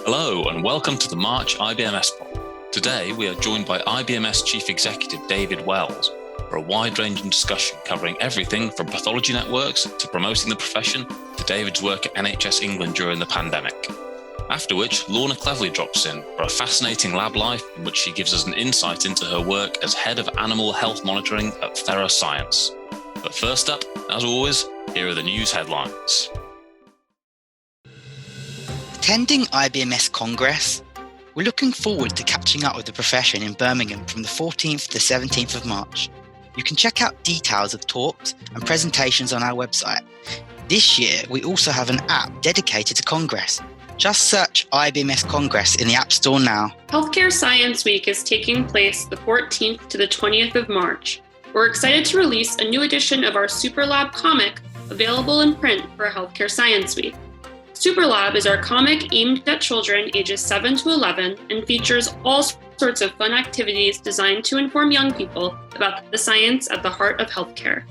Hello and welcome to the March IBMS pod. Today we are joined by IBMS Chief Executive David Wells for a wide-ranging discussion covering everything from pathology networks to promoting the profession to David's work at NHS England during the pandemic. After which, Lorna cleverly drops in for a fascinating LabLife in which she gives us an insight into her work as Head of Animal Health Monitoring at Fera Science. But first up, as always, here are the news headlines. Attending IBMS Congress? We're looking forward to catching up with the profession in Birmingham from the 14th to 17th of March. You can check out details of talks and presentations on our website. This year, we also have an app dedicated to Congress. Just search IBMS Congress in the App Store now. Healthcare Science Week is taking place the 14th to the 20th of March. We're excited to release a new edition of our Superlab comic available in print for Healthcare Science Week. Superlab is our comic aimed at children ages 7 to 11 and features all sorts of fun activities designed to inform young people about the science at the heart of healthcare.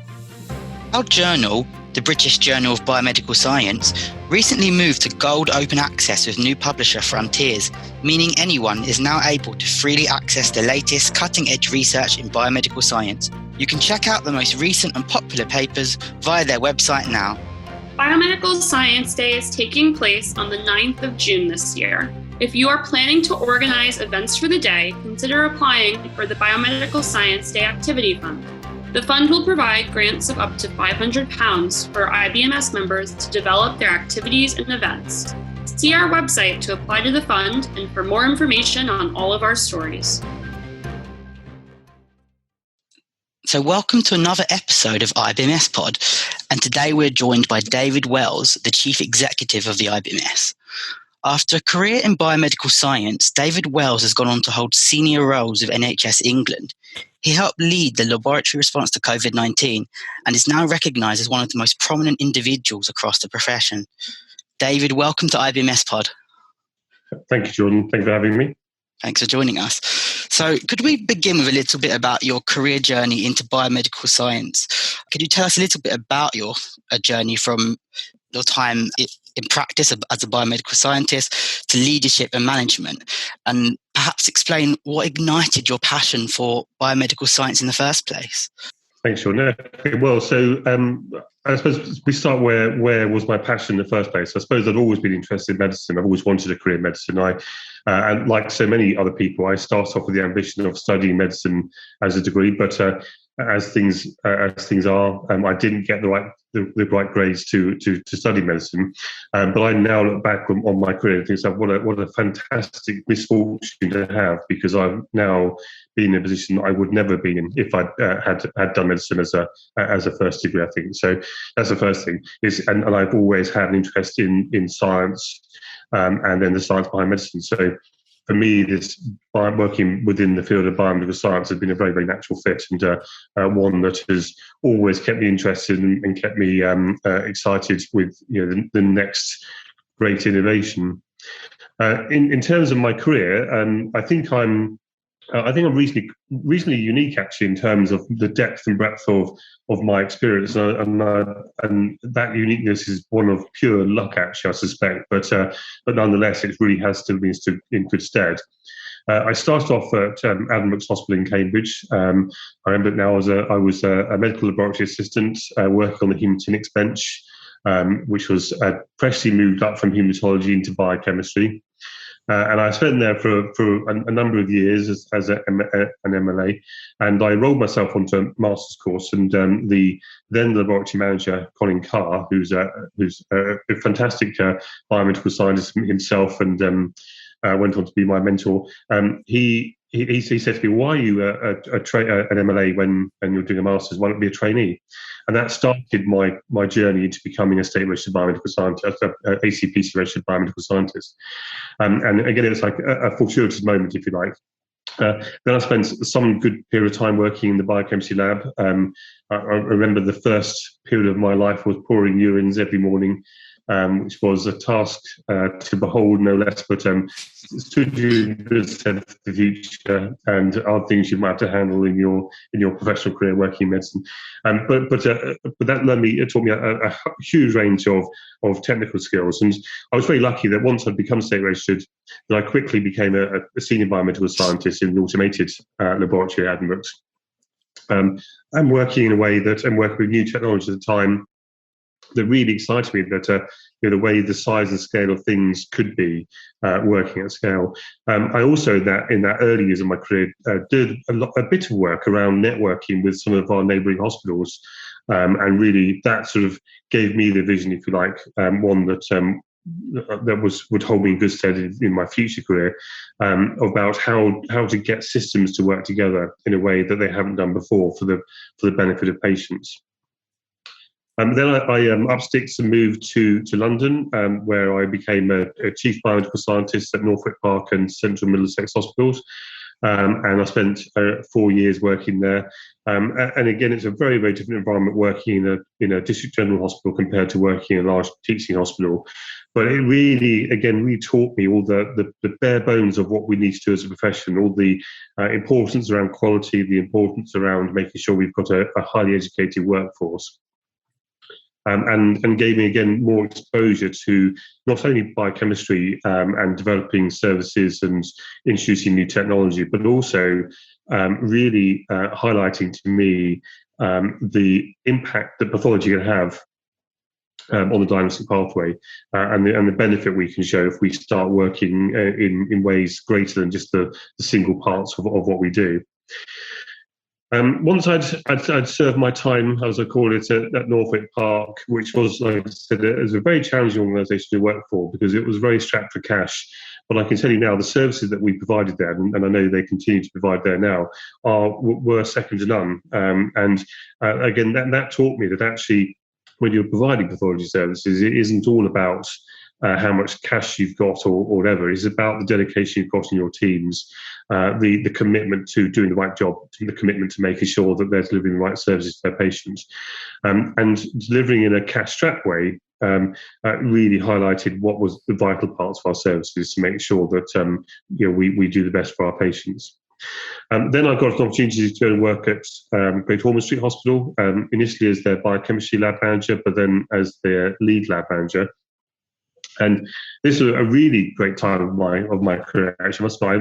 Our journal, the British Journal of Biomedical Science, recently moved to gold open access with new publisher Frontiers, meaning anyone is now able to freely access the latest cutting-edge research in biomedical science. You can check out the most recent and popular papers via their website now. Biomedical Science Day is taking place on the 9th of June this year. If you are planning to organize events for the day, consider applying for the Biomedical Science Day Activity Fund. The fund will provide grants of up to £500 for IBMS members to develop their activities and events. See our website to apply to the fund and for more information on all of our stories. So welcome to another episode of IBMS Pod, and today we're joined by David Wells, the Chief Executive of the IBMS. After a career in biomedical science, David Wells has gone on to hold senior roles with NHS England. He helped lead the laboratory response to COVID-19 and is now recognised as one of the most prominent individuals across the profession. David, welcome to IBMS Pod. Thank you, Jordan. Thank you for having me. Thanks for joining us. So could we begin with a little bit about your career journey into biomedical science? Could you tell us a little bit about your journey from your time in practice as a biomedical scientist to leadership and management, and perhaps explain what ignited your passion for biomedical science in the first place? Thanks, Jordan. Okay, well, so I suppose we start where was my passion in the first place. I suppose I've always been interested in medicine. I've always wanted a career in medicine. And like so many other people, I started off with the ambition of studying medicine as a degree, but as things are, I didn't get the right grades to study medicine. But I now look back on my career and think, what a fantastic misfortune to have, because I've now been in a position I would never have been in if I had done medicine as a first degree, I think. So that's the first thing. And I've always had an interest in science, and then the science behind medicine. So for me, working within the field of biomedical science has been a very, very natural fit, and one that has always kept me interested and kept me excited with the next great innovation. In terms of my career, I think I'm reasonably unique, actually, in terms of the depth and breadth of my experience, and that uniqueness is one of pure luck, actually, I suspect. But nonetheless, it really has still been stood in good stead. I started off at Addenbrooke's Hospital in Cambridge. I remember now I was a medical laboratory assistant working on the haematinics bench, which was freshly moved up from haematology into biochemistry. And I spent there for a number of years as an MLA, and I enrolled myself onto a master's course. And the then laboratory manager, Colin Carr, who's a fantastic biomedical scientist himself, and went on to be my mentor. He said to me, "Why are you an MLA when you're doing a master's? Why not be a trainee?" And that started my journey into becoming a state registered biomedical scientist, ACPC registered biomedical scientist. And again, it was like a fortuitous moment, if you like. Then I spent some good period of time working in the biochemistry lab. I remember the first period of my life was pouring urines every morning which was a task to behold, no less, but stood you in good stead for the future and other things you might have to handle in your professional career working in medicine. But that it taught me a huge range of technical skills, and I was very lucky that once I'd become state registered, that I quickly became a senior biomedical scientist in an automated laboratory at Edinburgh. I'm working in a way that I'm working with new technology at the time that really excited me, that the way the size and scale of things could be working at scale. I also, in that early years of my career, did a bit of work around networking with some of our neighbouring hospitals, and really that sort of gave me the vision, if you like, one that would hold me in good stead in my future career, about how to get systems to work together in a way that they haven't done before for the benefit of patients. Then I up-sticks and moved to London, where I became a chief biomedical scientist at Norfolk Park and Central Middlesex Hospitals. And I spent 4 years working there. And again, it's a very, very different environment working in a district general hospital compared to working in a large teaching hospital. But it really, again, taught me all the bare bones of what we need to do as a profession, all the importance around quality, the importance around making sure we've got a highly educated workforce. And gave me, again, more exposure to not only biochemistry and developing services and introducing new technology, but also really highlighting to me the impact that pathology can have on the diagnostic pathway, and the benefit we can show if we start working in ways greater than just the single parts of what we do. Once I'd served my time, as I call it, at Norfolk Park, which was, like I said, it was a very challenging organisation to work for because it was very strapped for cash. But I can tell you now, the services that we provided there, and I know they continue to provide there now, were second to none. Again, that taught me that actually, when you're providing pathology services, it isn't all about how much cash you've got or whatever. It's about the dedication you've got in your teams, the commitment to doing the right job, the commitment to making sure that they're delivering the right services to their patients, and delivering in a cash-strapped way. Really highlighted what was the vital parts of our services to make sure that we do the best for our patients. Then I got an opportunity to go and work at Great Ormond Street Hospital, initially as their biochemistry lab manager, but then as their lead lab manager. And this was a really great time of my career. Actually,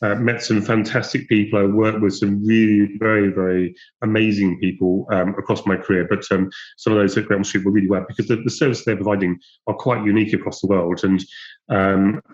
I've met some fantastic people. I worked with some really very, very amazing people across my career. But some of those at Great Ormond Street were really well, because the services they're providing are quite unique across the world. And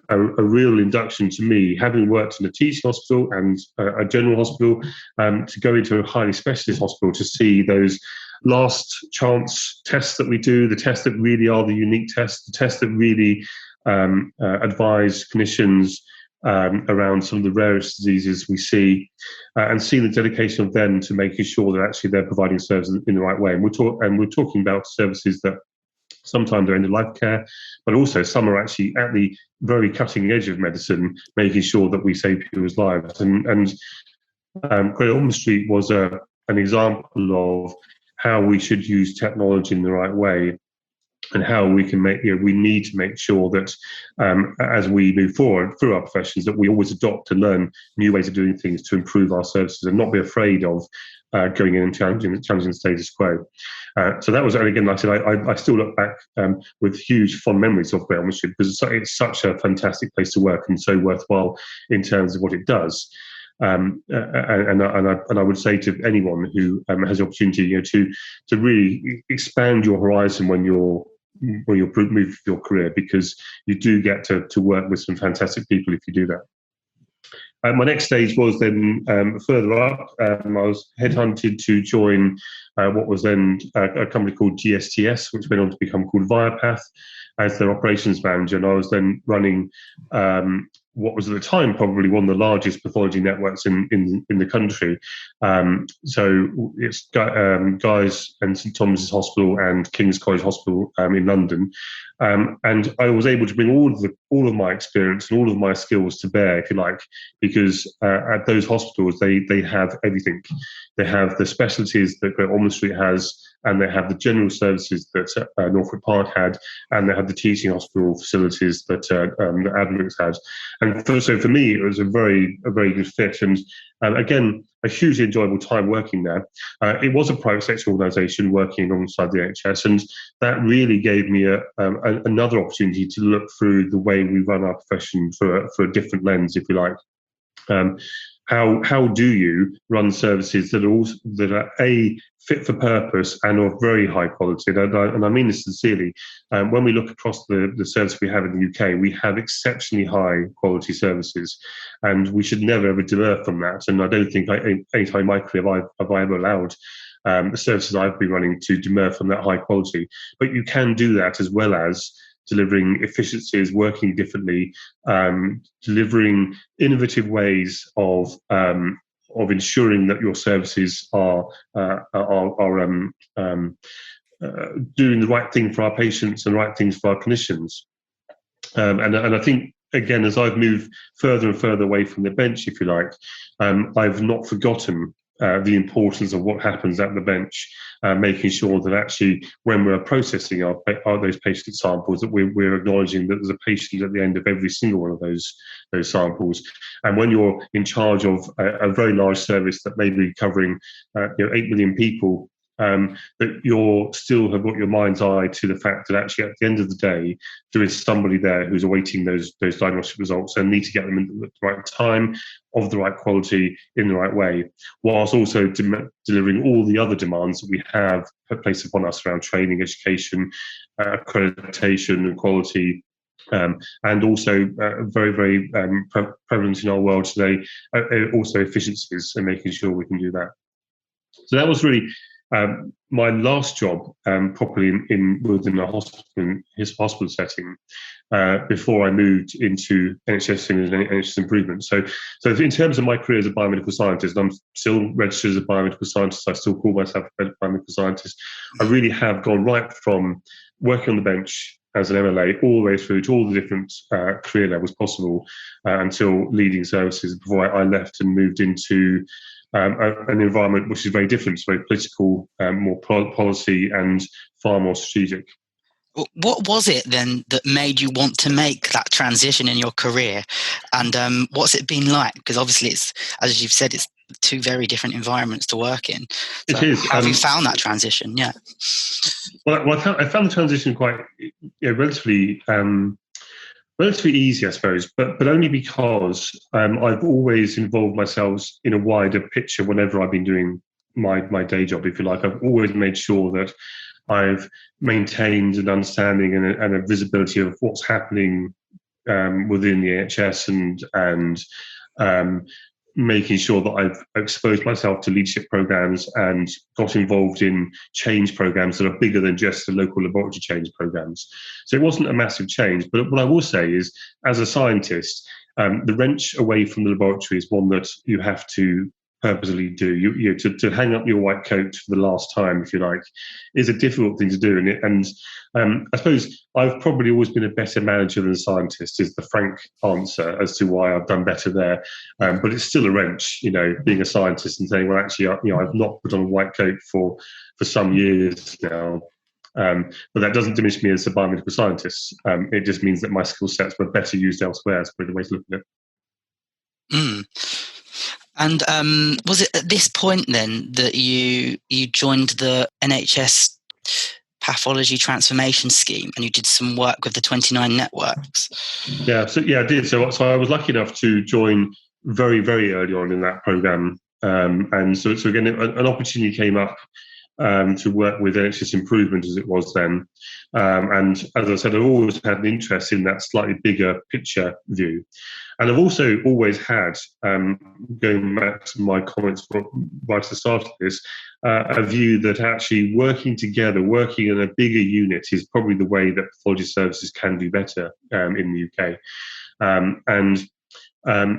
a real induction to me, having worked in a teaching hospital and a general hospital, to go into a highly specialist hospital to see those last chance tests that we do, the tests that really are the unique tests, the tests that really advise clinicians around some of the rarest diseases we see, and see the dedication of them to making sure that actually they're providing services in the right way. And we're talking about services that sometimes are end-of-life care, but also some are actually at the very cutting edge of medicine, making sure that we save people's lives. And Great Ormond Street was an example of how we should use technology in the right way, and how we can we need to make sure that as we move forward through our professions, that we always adopt and learn new ways of doing things to improve our services, and not be afraid of going in and challenging the status quo. So that was, and again, like I said, I still look back with huge fond memories of Great Ormond Street, because it's such a fantastic place to work and so worthwhile in terms of what it does. And I would say to anyone who has the opportunity, to really expand your horizon when you're moving your career, because you do get to work with some fantastic people if you do that. My next stage was then further up. I was headhunted to join what was then a company called GSTS, which went on to become called Viapath, as their operations manager. And I was then running what was at the time probably one of the largest pathology networks in the country. So it's Guy's and St Thomas's Hospital and King's College Hospital in London. And I was able to bring all of my experience and all of my skills to bear, if you like, because at those hospitals they have everything. They have the specialties that Great Ormond Street has, and they had the general services that Norfolk Park had, and they had the teaching hospital facilities that Admix had. And so for me, it was a very good fit. And again, a hugely enjoyable time working there. It was a private sector organisation working alongside the NHS, and that really gave me another opportunity to look through the way we run our profession for a different lens, if you like. How do you run services that are A, fit for purpose and of very high quality? And I mean this sincerely. When we look across the service we have in the UK, we have exceptionally high quality services, and we should never ever demur from that. And I don't think any time in my career have I ever allowed the services I've been running to demur from that high quality. But you can do that as well as delivering efficiencies, working differently, delivering innovative ways of ensuring that your services are doing the right thing for our patients and the right things for our clinicians. And I think, again, as I've moved further and further away from the bench, if you like, I've not forgotten the importance of what happens at the bench, making sure that actually when we're processing those patient samples, that we're acknowledging that there's a patient at the end of every single one of those samples. And when you're in charge of a very large service that may be covering 8 million people, that you're still have got your mind's eye to the fact that actually at the end of the day, there is somebody there who's awaiting those diagnostic results and need to get them in the right time, of the right quality, in the right way, whilst also delivering all the other demands that we have placed upon us around training, education, accreditation and quality. And also very, very prevalent in our world today, also efficiencies and making sure we can do that. So that was really my last job properly within a hospital setting before I moved into NHS England and NHS Improvement. So in terms of my career as a biomedical scientist, I'm still registered as a biomedical scientist. I still call myself a biomedical scientist. I really have gone right from working on the bench as an MLA all the way through to all the different career levels possible until leading services before I left and moved into an environment which is very different. It's very political, more policy and far more strategic. What was it then that made you want to make that transition in your career? And what's it been like? Because obviously it's, as you've said, it's two very different environments to work in. So it is. How have you found that transition? Yeah. Well, I found the transition quite relatively easy, I suppose, but only because I've always involved myself in a wider picture whenever I've been doing my day job, if you like. I've always made sure that I've maintained an understanding and a visibility of what's happening within the NHS and making sure that I've exposed myself to leadership programs and got involved in change programs that are bigger than just the local laboratory change programs. So it wasn't a massive change, but what I will say is, as a scientist, the wrench away from the laboratory is one that you have to purposely do. To hang up your white coat for the last time, if you like, is a difficult thing to do. And I suppose I've probably always been a better manager than a scientist, is the frank answer as to why I've done better there. But it's still a wrench, being a scientist and saying, well, actually, I've not put on a white coat for some years now. But that doesn't diminish me as a biomedical scientist. It just means that my skill sets were better used elsewhere. That's probably the way to look at it. Mm. And was it at this point then that you joined the NHS Pathology Transformation Scheme and you did some work with the 29 networks? Yeah, I did. So I was lucky enough to join very, very early on in that programme. And so again, an opportunity came up to work with NHS Improvement, as it was then. And as I said, I've always had an interest in that slightly bigger picture view. And I've also always had, going back to my comments right at the start of this, a view that actually working together, working in a bigger unit is probably the way that pathology services can do better in the UK.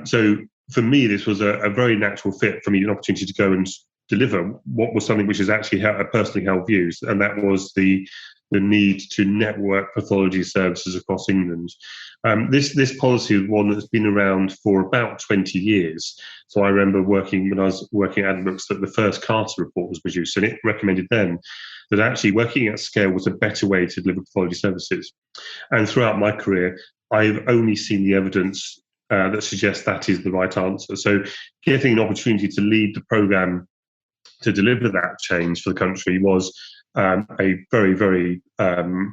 So for me, this was a very natural fit for me, an opportunity to go and deliver what was something which is actually a personally held views, and that was the the need to network pathology services across England. This policy is one that's been around for about 20 years. So I remember when I was working at Adbooks, that the first Carter report was produced, and it recommended then that actually working at scale was a better way to deliver pathology services. And throughout my career, I've only seen the evidence that suggests that is the right answer. So getting an opportunity to lead the programme to deliver that change for the country was a very, very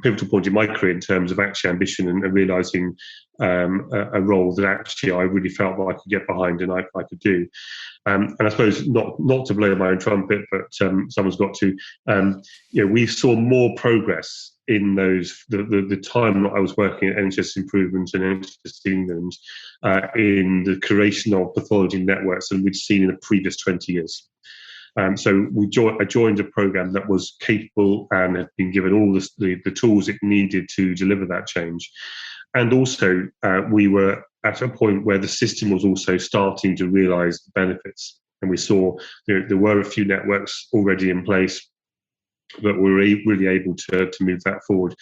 pivotal point in my career in terms of actually ambition and realising a role that actually I really felt that I could get behind and I could do. And I suppose not to blow my own trumpet, but someone's got to. We saw more progress in the time that I was working at NHS Improvement and NHS England in the creation of pathology networks than we'd seen in the previous 20 years. So I joined a programme that was capable and had been given all the tools it needed to deliver that change. And also, we were at a point where the system was also starting to realise the benefits. And we saw there were a few networks already in place, but we were really able to move that forward.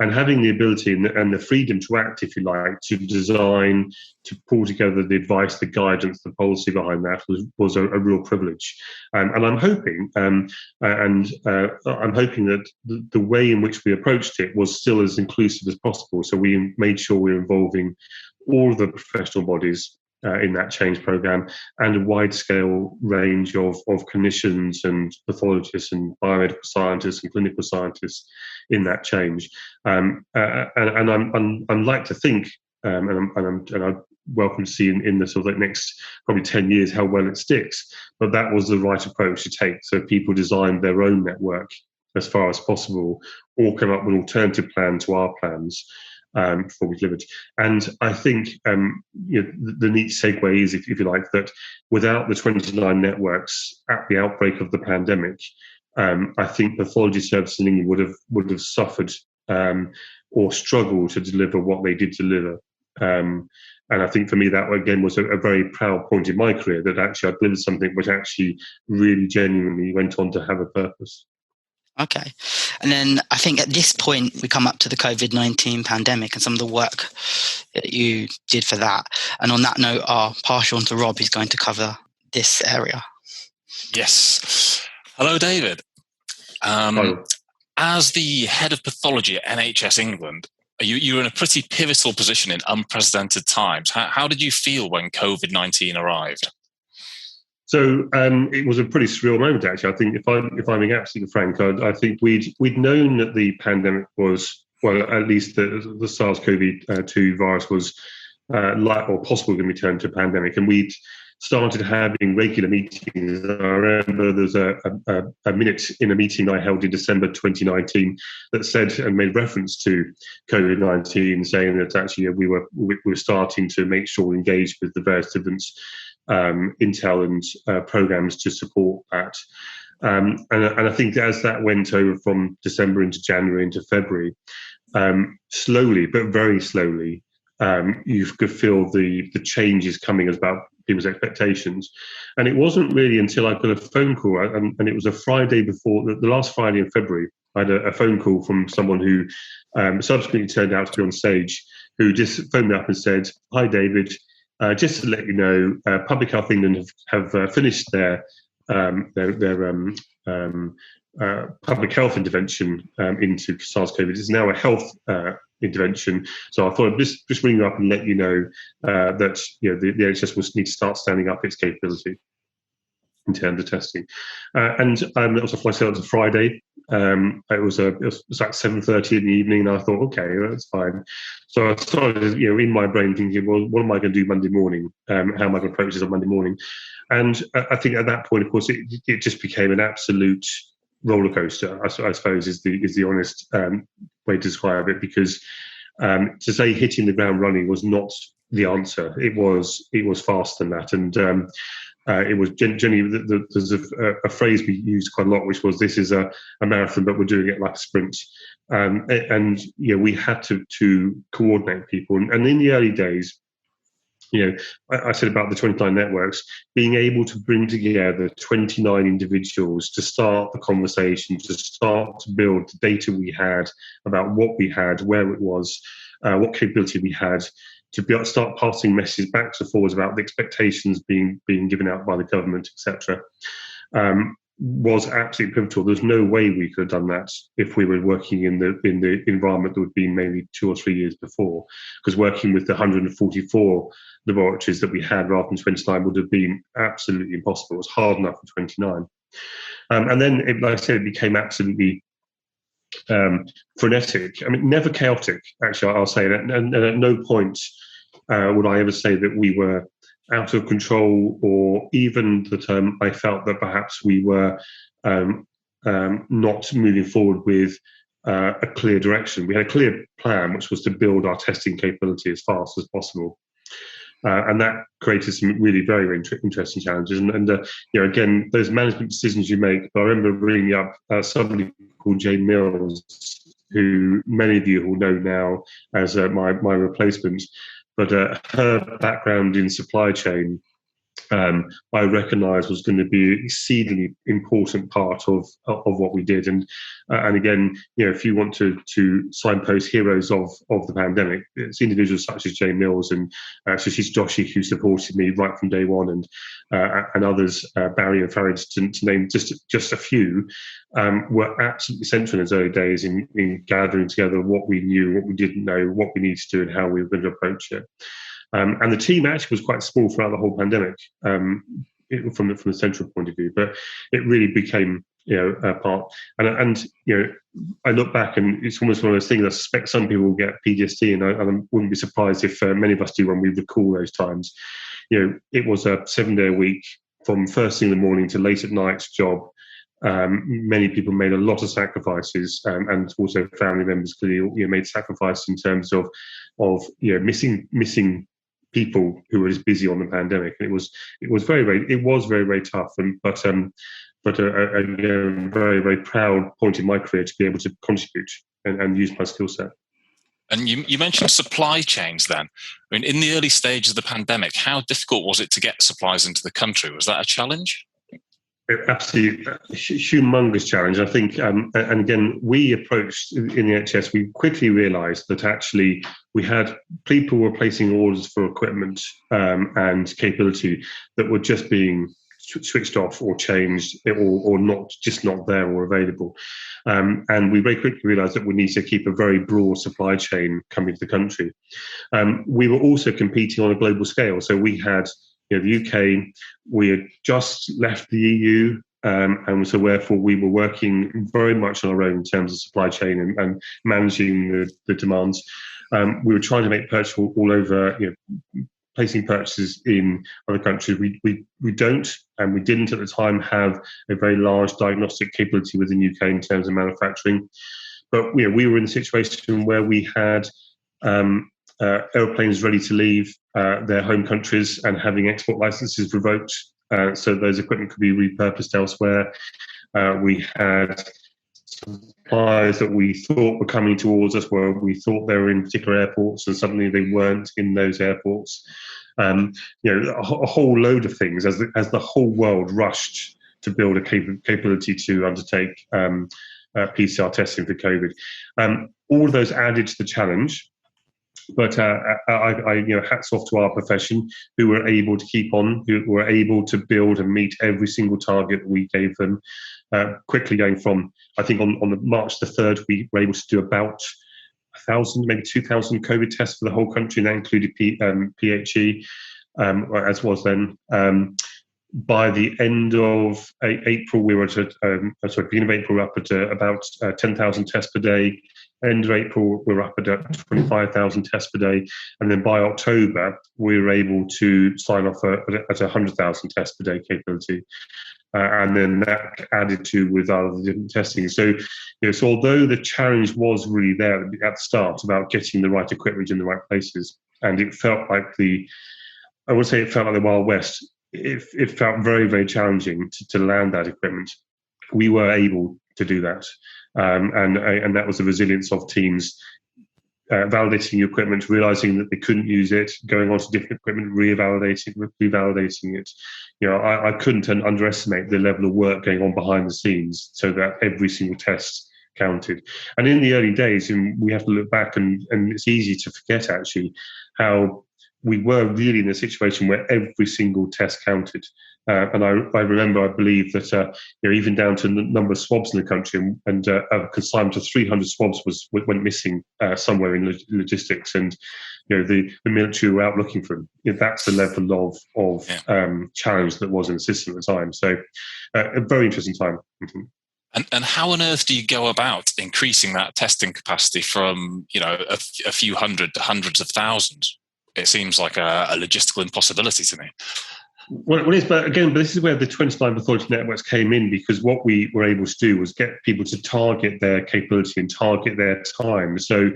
And having the ability and the freedom to act, if you like, to design, to pull together the advice, the guidance, the policy behind that was a real privilege. And I'm hoping, I'm hoping that the way in which we approached it was still as inclusive as possible. So we made sure we were involving all of the professional bodies in that change programme, and a wide-scale range of clinicians and pathologists and biomedical scientists and clinical scientists in that change. And I'm like to think, and I'm welcome to see in the sort of next probably 10 years how well it sticks. But that was the right approach to take. So people designed their own network as far as possible, or come up with an alternative plan to our plans. Before we delivered. And I think the neat segue is, if you like, that without the 29 networks at the outbreak of the pandemic, I think pathology services in England would have suffered or struggled to deliver what they did deliver. And I think for me that again was a very proud point in my career, that actually I delivered something which actually really genuinely went on to have a purpose. Okay. And then I think at this point, we come up to the COVID-19 pandemic and some of the work that you did for that. And on that note, I'll pass you on to Rob, who's going to cover this area. Yes. Hello, David. Hello. As the head of pathology at NHS England, you're in a pretty pivotal position in unprecedented times. How did you feel when COVID-19 arrived? So it was a pretty surreal moment, actually. I think if I'm being absolutely frank, I think we'd known that the pandemic was, well, at least the SARS-CoV-2 virus was or possibly going to return to a pandemic, and we'd started having regular meetings. I remember there's a minute in a meeting I held in December 2019 that said and made reference to COVID-19, saying that actually we were starting to make sure we engaged with the various different intel and programs to support that. And I think as that went over from December into January into February, slowly, but very slowly, you could feel the changes coming about people's expectations. And it wasn't really until I got a phone call, and it was a Friday before, the last Friday in February, I had a phone call from someone who subsequently turned out to be on stage, who just phoned me up and said, "Hi, David. Just to let you know, Public Health England have finished their public health intervention into SARS-CoV. It's now a health intervention. So I thought I'd just ring you up and let you know that the NHS will need to start standing up its capability in terms of testing." And that was a Friday. It was like 7:30 in the evening, and I thought, okay, that's fine. So I started, in my brain thinking, well, what am I going to do Monday morning? How am I going to approach this on Monday morning? And I think at that point, of course, it just became an absolute roller coaster, I suppose is the honest way to describe it, because to say hitting the ground running was not the answer. It was faster than that, and it was generally, there's a phrase we used quite a lot, which was, this is a marathon, but we're doing it like a sprint. And we had to coordinate people. And in the early days, I said about the 29 networks, being able to bring together 29 individuals to start the conversation, to start to build the data we had about what we had, where it was, what capability we had, to start passing messages back and forwards about the expectations being given out by the government, etc., was absolutely pivotal. There's no way we could have done that if we were working in the environment that would be maybe 2 or 3 years before, because working with the 144 laboratories that we had rather than 29 would have been absolutely impossible. It was hard enough for 29. And then, like I said, it became absolutely frenetic. I mean, never chaotic, actually, I'll say that. And at no point would I ever say that we were out of control, or even that I felt that perhaps we were not moving forward with a clear direction. We had a clear plan, which was to build our testing capability as fast as possible. And that created some really very, very interesting challenges. And again, those management decisions you make. I remember ringing up somebody called Jane Mills, who many of you will know now as my replacement. But her background in supply chain, I recognised was going to be an exceedingly important part of what we did. And again, if you want to signpost heroes of the pandemic, it's individuals such as Jane Mills, and so she's Joshi, who supported me right from day one, and others, Barry and Fera, to name just a few, were absolutely central in those early days in gathering together what we knew, what we didn't know, what we needed to do, and how we were going to approach it. And the team actually was quite small throughout the whole pandemic, from the central point of view, but it really became a part. And I look back, and it's almost one of those things. I suspect some people will get PTSD, and I wouldn't be surprised if many of us do when we recall those times. It was a 7-day a week, from first thing in the morning to late at night job. Many people made a lot of sacrifices, and also family members clearly made sacrifices in terms of missing people who were just busy on the pandemic. And it was very, very tough. But a very, very proud point in my career to be able to contribute and use my skill set. And you mentioned supply chains then. I mean, in the early stages of the pandemic, how difficult was it to get supplies into the country? Was that a challenge? Absolutely humongous challenge, I think. And again, we approached in the NHS, we quickly realised that actually we had people were placing orders for equipment and capability that were just being switched off or changed, or not there or available. And we very quickly realised that we need to keep a very broad supply chain coming to the country. We were also competing on a global scale. So we had the UK, we had just left the EU, and so therefore we were working very much on our own in terms of supply chain and managing the demands. We were trying to make purchases all over, placing purchases in other countries. We don't, and we didn't at the time, have a very large diagnostic capability within the UK in terms of manufacturing. But we were in a situation where we had airplanes ready to leave their home countries and having export licenses revoked, so those equipment could be repurposed elsewhere. We had suppliers that we thought were coming towards us where we thought they were in particular airports, and suddenly they weren't in those airports. A whole load of things as the whole world rushed to build a capability to undertake PCR testing for COVID. All of those added to the challenge. But I hats off to our profession, who were able to keep on, who were able to build and meet every single target that we gave them. Quickly going from, I think on the March the 3rd, we were able to do about 1,000, maybe 2,000 COVID tests for the whole country, and that included PHE, as was then. By the end of April, we were at beginning of April, we were up at about 10,000 tests per day. End of April, we were up at 25,000 tests per day. And then by October, we were able to sign off at 100,000 tests per day capability. And then that added to with other different testing. So, so although the challenge was really there at the start about getting the right equipment in the right places, and it felt like it felt like the Wild West. It felt very, very challenging to land that equipment. We were able to do that, and that was the resilience of teams validating your equipment, realizing that they couldn't use it, going on to different equipment, revalidating it. I couldn't underestimate the level of work going on behind the scenes so that every single test counted. And in the early days, and we have to look back, and it's easy to forget actually how we were really in a situation where every single test counted. And I remember, I believe that even down to the number of swabs in the country, and a consignment of 300 swabs went missing somewhere in logistics, and the military were out looking for them. That's the level of challenge that was in the system at the time. So a very interesting time. Mm-hmm. And how on earth do you go about increasing that testing capacity from a few hundred to hundreds of thousands? It seems like a logistical impossibility to me. Well, it is, but this is where the 29 pathology networks came in, because what we were able to do was get people to target their capability and target their time. So,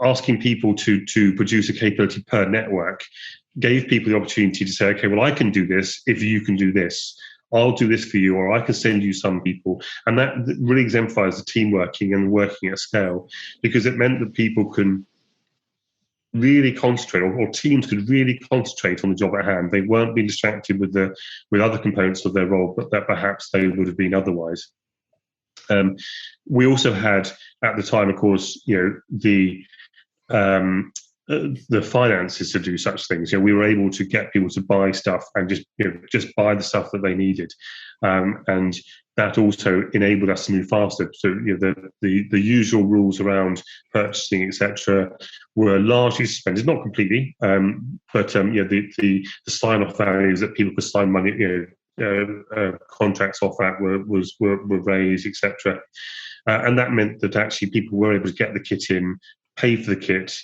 asking people to produce a capability per network gave people the opportunity to say, okay, well, I can do this if you can do this. I'll do this for you, or I can send you some people. And that really exemplifies the team working and working at scale, because it meant that people can really concentrate, or teams could really concentrate on the job at hand. They weren't being distracted with other components of their role, but that perhaps they would have been otherwise. We also had at the time, of course, the finances to do such things. We were able to get people to buy stuff and just buy the stuff that they needed, and that also enabled us to move faster. So the usual rules around purchasing, etc., were largely suspended, not completely, but the sign-off values that people could sign money, contracts off at were raised, etc., and that meant that actually people were able to get the kit in, pay for the kit,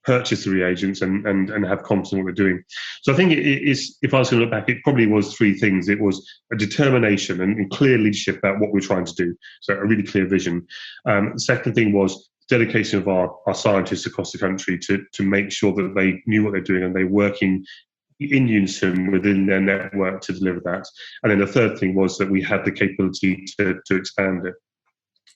purchase the reagents, and have confidence in what they're doing. So I think it is, if I was going to look back, it probably was three things. It was a determination and clear leadership about what we're trying to do, so a really clear vision. The second thing was dedication of our scientists across the country to make sure that they knew what they're doing and they're working in unison within their network to deliver that. And then the third thing was that we had the capability to expand it.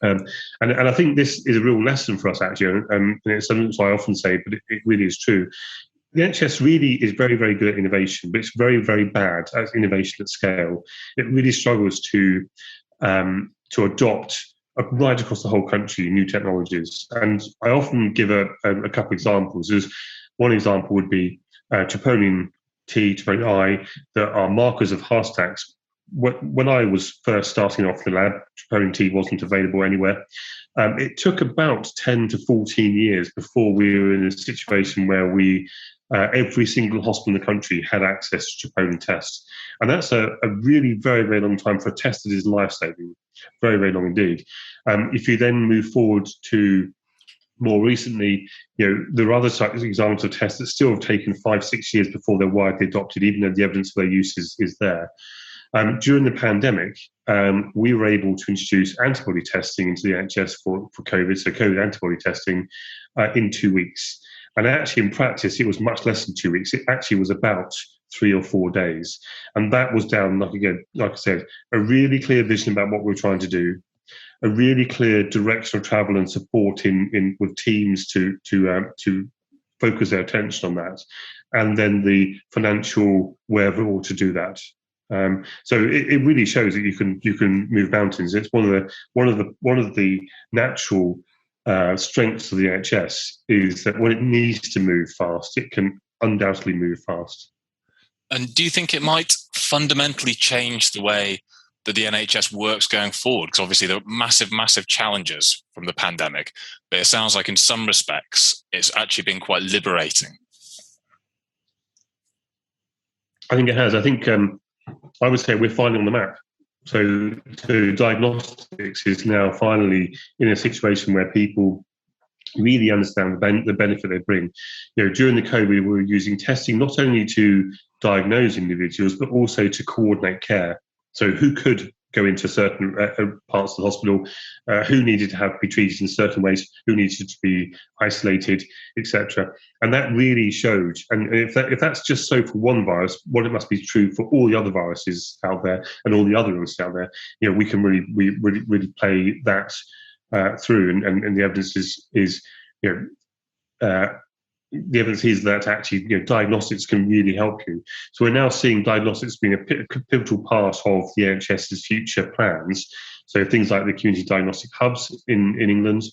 And I think this is a real lesson for us, actually, and it's something I often say, but it really is true. The NHS really is very, very good at innovation, but it's very, very bad at innovation at scale. It really struggles to adopt right across the whole country new technologies. And I often give a couple examples. One example would be troponin T, troponin I, that are markers of heart attacks. When I was first starting off the lab, troponin T wasn't available anywhere. It took about 10 to 14 years before we were in a situation where every single hospital in the country had access to troponin tests. And that's a really very, very long time for a test that is life-saving. Very, very long indeed. If you then move forward to more recently, there are other examples of tests that still have taken 5-6 years before they're widely adopted, even though the evidence for their use is there. During the pandemic, we were able to introduce antibody testing into the NHS for COVID, so COVID antibody testing in 2 weeks. And actually, in practice, it was much less than 2 weeks. It actually was about 3 or 4 days. And that was down, like I said, a really clear vision about what we were trying to do, a really clear direction of travel and support with teams to focus their attention on that, and then the financial wherewithal to do that. So it really shows that you can move mountains. It's one of the natural strengths of the NHS is that when it needs to move fast, it can undoubtedly move fast. And do you think it might fundamentally change the way that the NHS works going forward? Because obviously there are massive, massive challenges from the pandemic, but it sounds like in some respects it's actually been quite liberating. I think it has. I think I would say we're finally on the map. So diagnostics is now finally in a situation where people really understand the benefit they bring. During the COVID, we were using testing not only to diagnose individuals, but also to coordinate care. So who could go into certain parts of the hospital, who needed to be treated in certain ways, who needed to be isolated, etc. And that really showed. And if that's just so for one virus, what it must be true for all the other viruses out there and all the other illnesses out there. We can really play that through, and the evidence is the evidence is that actually diagnostics can really help you. So we're now seeing diagnostics being a pivotal part of the NHS's future plans. So things like the community diagnostic hubs in England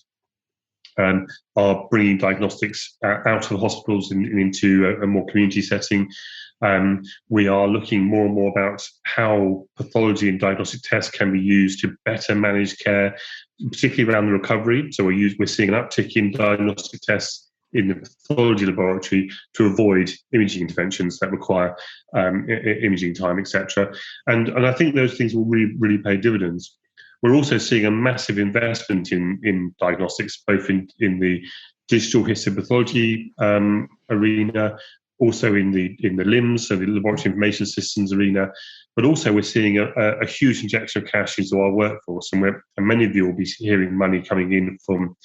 are bringing diagnostics out of the hospitals and into a more community setting. We are looking more and more about how pathology and diagnostic tests can be used to better manage care, particularly around the recovery. So we're seeing an uptick in diagnostic tests in the pathology laboratory to avoid imaging interventions that require imaging time, etc. And I think those things will really pay dividends. We're also seeing a massive investment in diagnostics, both in the digital histopathology arena, also in the LIMS, so the laboratory information systems arena, but also we're seeing a huge injection of cash into our workforce, and many of you will be hearing money coming in from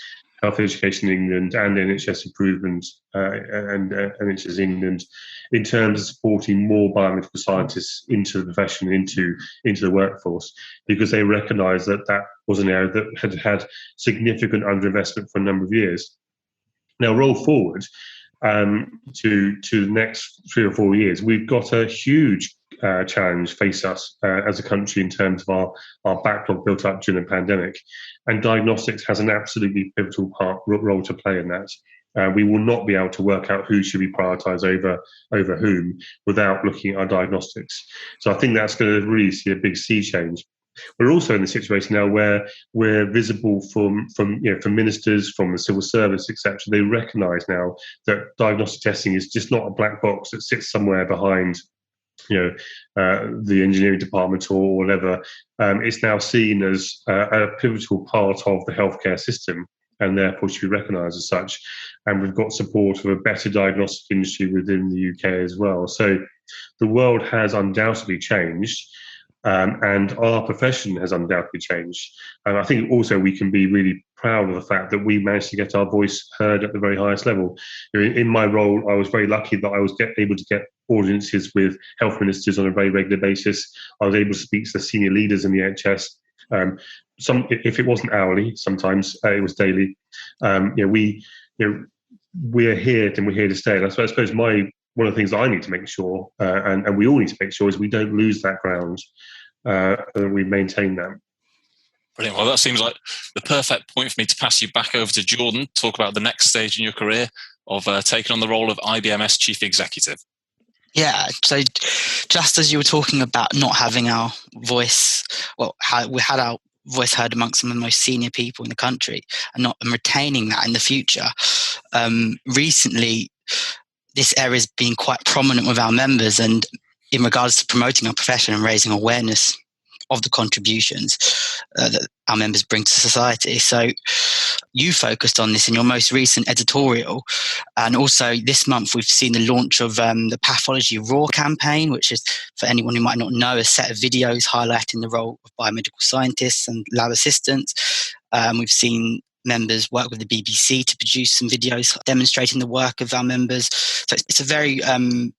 Health Education England and NHS Improvement and NHS England in terms of supporting more biomedical scientists into the profession, into the workforce, because they recognise that was an area that had significant underinvestment for a number of years. Now, roll forward to the next 3 or 4 years, we've got a huge challenge face us as a country in terms of our backlog built up during the pandemic, and diagnostics has an absolutely pivotal role to play in that. We will not be able to work out who should be prioritised over whom without looking at our diagnostics. So I think that's going to really see a big sea change. We're also in a situation now where we're visible from ministers, from the civil service, etc. They recognise now that diagnostic testing is just not a black box that sits somewhere behind the engineering department or whatever. It's now seen as a pivotal part of the healthcare system, and therefore should be recognised as such. And we've got support of a better diagnostic industry within the UK as well. So the world has undoubtedly changed. And our profession has undoubtedly changed. And I think also we can be really proud of the fact that we managed to get our voice heard at the very highest level. In my role, I was very lucky that I was able to get audiences with health ministers on a very regular basis. I was able to speak to the senior leaders in the NHS. If it wasn't hourly, sometimes it was daily. We're here and we're here to stay. And I suppose one of the things that I need to make sure, and we all need to make sure, is we don't lose that ground, and we maintain that. Brilliant. Well, that seems like the perfect point for me to pass you back over to Jordan, talk about the next stage in your career of taking on the role of IBMS Chief Executive. Yeah, so just as you were talking about not having our voice, we had our voice heard amongst some of the most senior people in the country, and retaining that in the future. Recently, this area has been quite prominent with our members, and in regards to promoting our profession and raising awareness of the contributions that our members bring to society. So you focused on this in your most recent editorial, and also this month we've seen the launch of the Pathology Raw campaign, which is, for anyone who might not know, a set of videos highlighting the role of biomedical scientists and lab assistants. We've seen members work with the BBC to produce some videos demonstrating the work of our members. So it's a very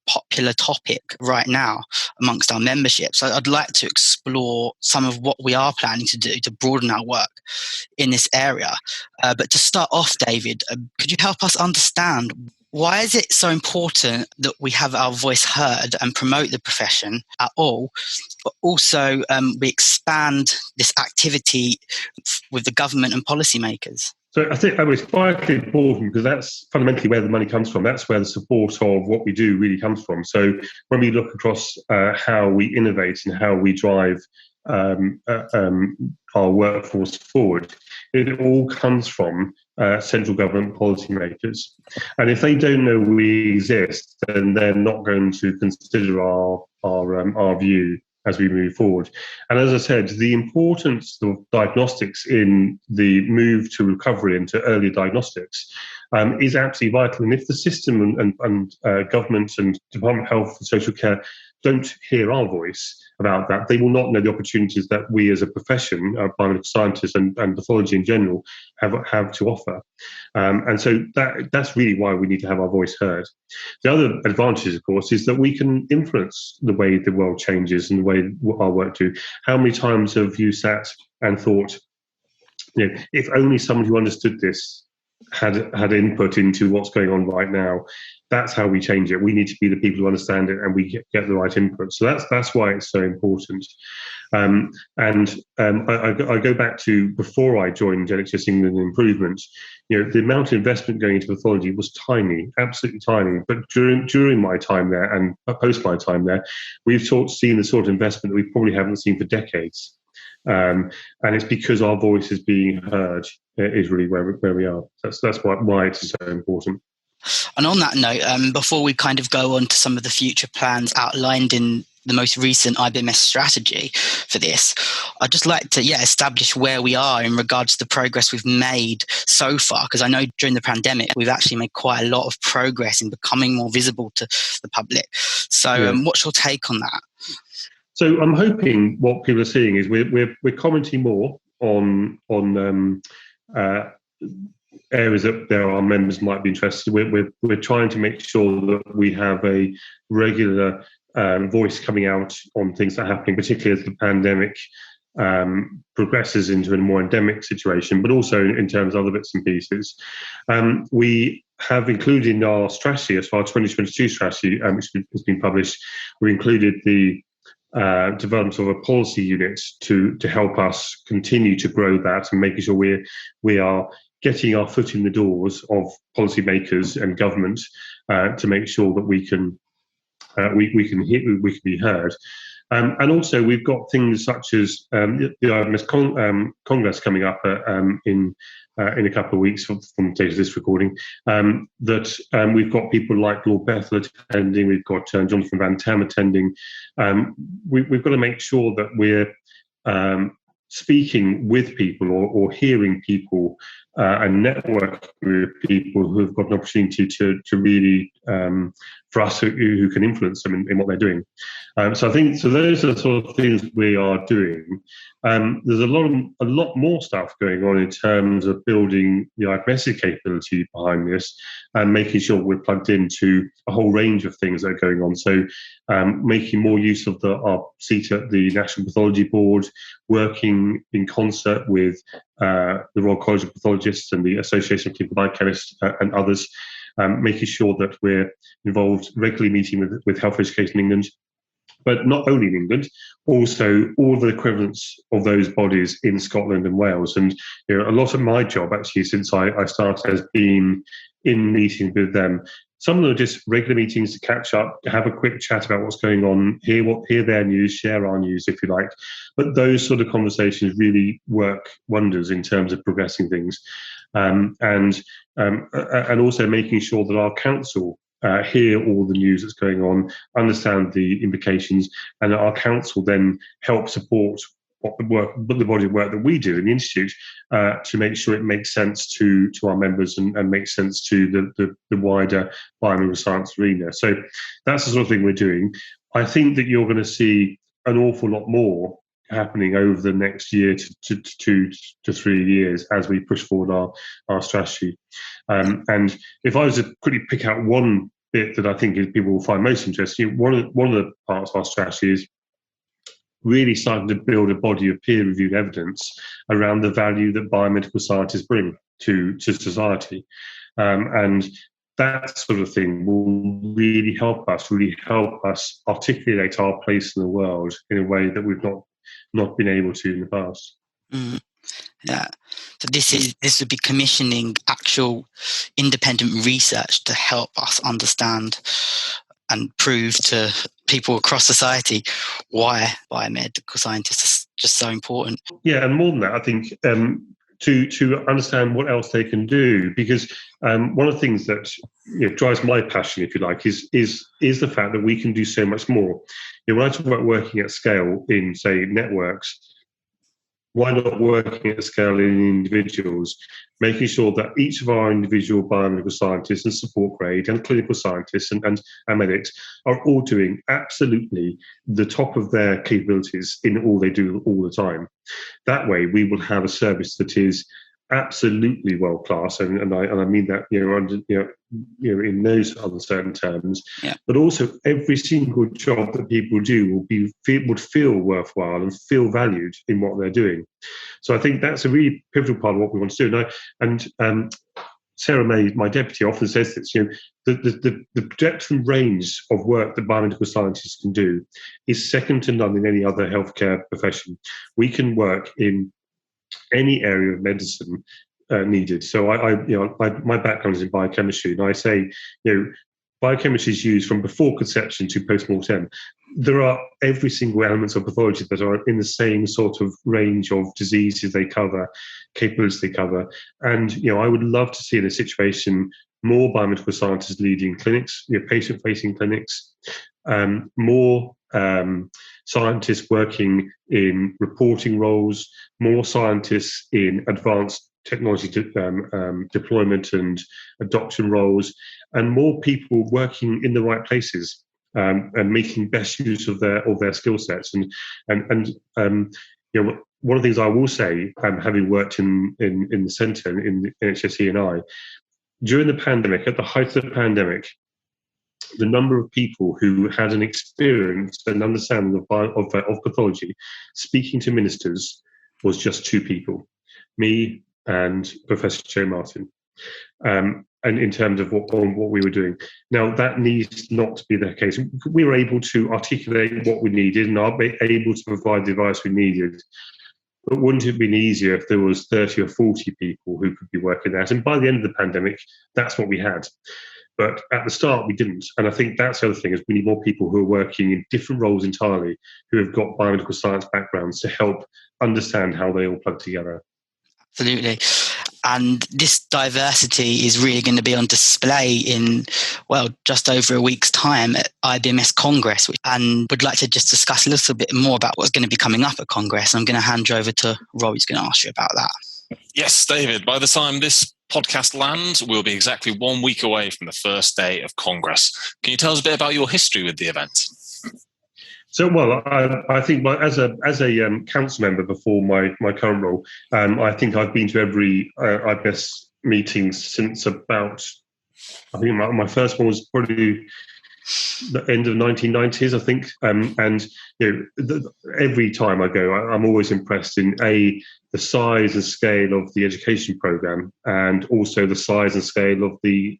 popular topic right now amongst our membership. So I'd like to explore some of what we are planning to do to broaden our work in this area. But to start off, David, could you help us understand, why is it so important that we have our voice heard and promote the profession at all, but also we expand this activity with the government and policymakers? So I think it's vitally important, because that's fundamentally where the money comes from. That's where the support of what we do really comes from. So when we look across how we innovate and how we drive our workforce forward, it all comes from central government policymakers. And if they don't know we exist, then they're not going to consider our view as we move forward. And as I said, the importance of diagnostics in the move to recovery and to early diagnostics is absolutely vital. And if the system and government and Department of Health and Social Care don't hear our voice about that, they will not know the opportunities that we as a profession, biomedical scientists and pathology in general, have to offer. And so that's really why we need to have our voice heard. The other advantage, of course, is that we can influence the way the world changes and the way our work do. How many times have you sat and thought, if only somebody who understood this had input into what's going on right now. That's how we change it. We need to be the people who understand it, and we get the right input. So that's why it's so important. I go back to before I joined NHS England Improvement. The amount of investment going into pathology was tiny, absolutely tiny. But during my time there and post my time there, we've seen the sort of investment that we probably haven't seen for decades. And it's because our voice is being heard is really where we are. That's why it's so important. And on that note, before we kind of go on to some of the future plans outlined in the most recent IBMS strategy for this, I'd just like to establish where we are in regards to the progress we've made so far, because I know during the pandemic we've actually made quite a lot of progress in becoming more visible to the public. So what's your take on that? So I'm hoping what people are seeing is we're commenting more on areas that our members might be interested in. We're trying to make sure that we have a regular voice coming out on things that are happening, particularly as the pandemic progresses into a more endemic situation, but also in terms of other bits and pieces. We have included in our strategy, as far as 2022 strategy, which has been published, we included the development of a policy unit to help us continue to grow that and making sure we are getting our foot in the doors of policymakers and government to make sure that we can be heard. And also we've got things such as the IBMS Congress coming up in a couple of weeks from the date of this recording, that we've got people like Lord Bethel attending, we've got Jonathan Van Tam attending. We've got to make sure that we're speaking with people or hearing people and networking with people who have got an opportunity to really, for us, who can influence them in what they're doing. So I think those are the sort of things we are doing. There's a lot more stuff going on in terms of building the IBMS capability behind this and making sure we're plugged into a whole range of things that are going on. So making more use of our seat at the National Pathology Board, working in concert with the Royal College of Pathologists and the Association of Clinical Biochemists and others, making sure that we're involved, regularly meeting with Health Education England, but not only in England, also all the equivalents of those bodies in Scotland and Wales. And a lot of my job, actually, since I started, has been in meetings with them. Some of them are just regular meetings to catch up, have a quick chat about what's going on, hear their news, share our news, if you like. But those sort of conversations really work wonders in terms of progressing things, and also making sure that our council hear all the news that's going on, understand the implications, and our council then help support the body of work that we do in the Institute to make sure it makes sense to our members and makes sense to the wider biomedical science arena. So that's the sort of thing we're doing. I think that you're going to see an awful lot more happening over the next year to 2 to 3 years as we push forward our strategy. And if I was to quickly pick out one bit that I think people will find most interesting, one of the parts of our strategy is really starting to build a body of peer-reviewed evidence around the value that biomedical scientists bring to society. And that sort of thing will really help us articulate our place in the world in a way that we've not been able to in the past. Mm. Yeah. So this would be commissioning actual independent research to help us understand and prove to people across society why biomedical scientists are just so important. Yeah, and more than that, I think to understand what else they can do, because one of the things that drives my passion, if you like, is the fact that we can do so much more. When I talk about working at scale in, say, networks, why not working at scale in individuals, making sure that each of our individual biomedical scientists and support grade and clinical scientists and medics are all doing absolutely the top of their capabilities in all they do all the time. That way, we will have a service that is absolutely world class, and I mean that in those uncertain terms. Yeah. But also, every single job that people do would feel worthwhile and feel valued in what they're doing. So I think that's a really pivotal part of what we want to do. And Sarah May, my deputy, often says this, the depth and range of work that biomedical scientists can do is second to none in any other healthcare profession. We can work in any area of medicine needed. So my background is in biochemistry, and I say, biochemistry is used from before conception to post-mortem. There are every single element of pathology that are in the same sort of range of diseases they cover, capabilities they cover. And, I would love to see in a situation more biomedical scientists leading clinics, patient-facing clinics, more scientists working in reporting roles, more scientists in advanced technology deployment and adoption roles, and more people working in the right places and making best use of their skill sets. And one of the things I will say, having worked in the centre in the NHS E&I, during the pandemic, at the height of the pandemic, the number of people who had an experience and understanding of pathology speaking to ministers was just 2 people, me and Professor Joe Martin, and in terms of what we were doing. Now, that needs not to be the case. We were able to articulate what we needed and are able to provide the advice we needed. But wouldn't it have been easier if there was 30 or 40 people who could be working that? And by the end of the pandemic, that's what we had. But at the start, we didn't. And I think that's the other thing, is we need more people who are working in different roles entirely, who have got biomedical science backgrounds to help understand how they all plug together. Absolutely. And this diversity is really going to be on display in, just over a week's time at IBMS Congress. And would like to just discuss a little bit more about what's going to be coming up at Congress. I'm going to hand you over to Rob, who's going to ask you about that. Yes, David, by the time this podcast lands, we'll be exactly 1 week away from the first day of Congress. Can you tell us a bit about your history with the event? So, I think as a council member before my current role, I think I've been to every IBS meeting since about, I think my first one was probably the end of 1990s, I think. And every time I go, I'm always impressed in the size and scale of the education program, and also the size and scale of the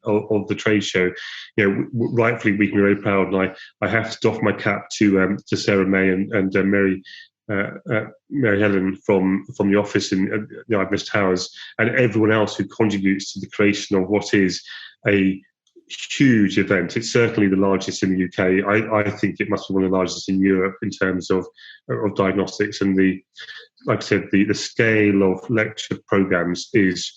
trade show. Rightfully, we can be very proud, and I have to doff my cap to Sarah May and Mary Helen from the office in the IBMS Towers, and everyone else who contributes to the creation of what is a huge event. It's certainly the largest in the UK. I think it must be one of the largest in Europe in terms of diagnostics, and like I said, the scale of lecture programs is